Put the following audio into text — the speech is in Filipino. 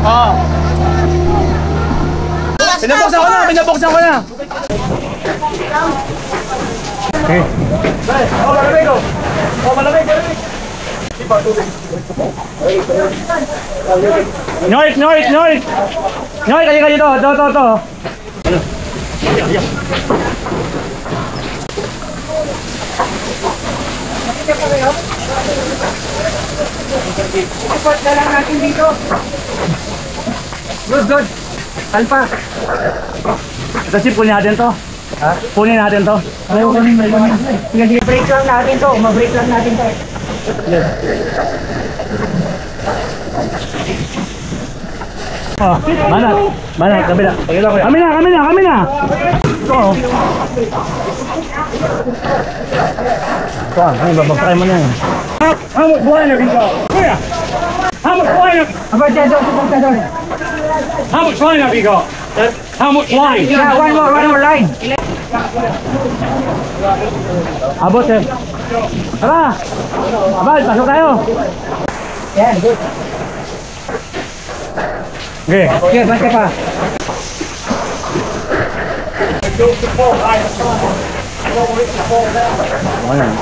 Oo. Pinabuksan ko na, pinabuksan ko na. Okay. Oh, malamig ko. Oh, malamig, malamig. North, north, north. North, kayo dito. To. Support na lang natin dito. Good. Alpha. Kasi punin natin to. Ha? Punin natin to. Ayaw kunin. Sige, break lang natin to. Ma-break lang natin to. Yes. Oh, mana, kabila. Kami na. Ito. Ito, ay babagay mo na yan. How much wine have you got? Kuya! How much wine have you got? How much wine have you got? How much wine? Yeah, one more line. Abot eh. Tara! Abad, pasok tayo. Yan, good. Okay. Okay, basta pa. Ayan.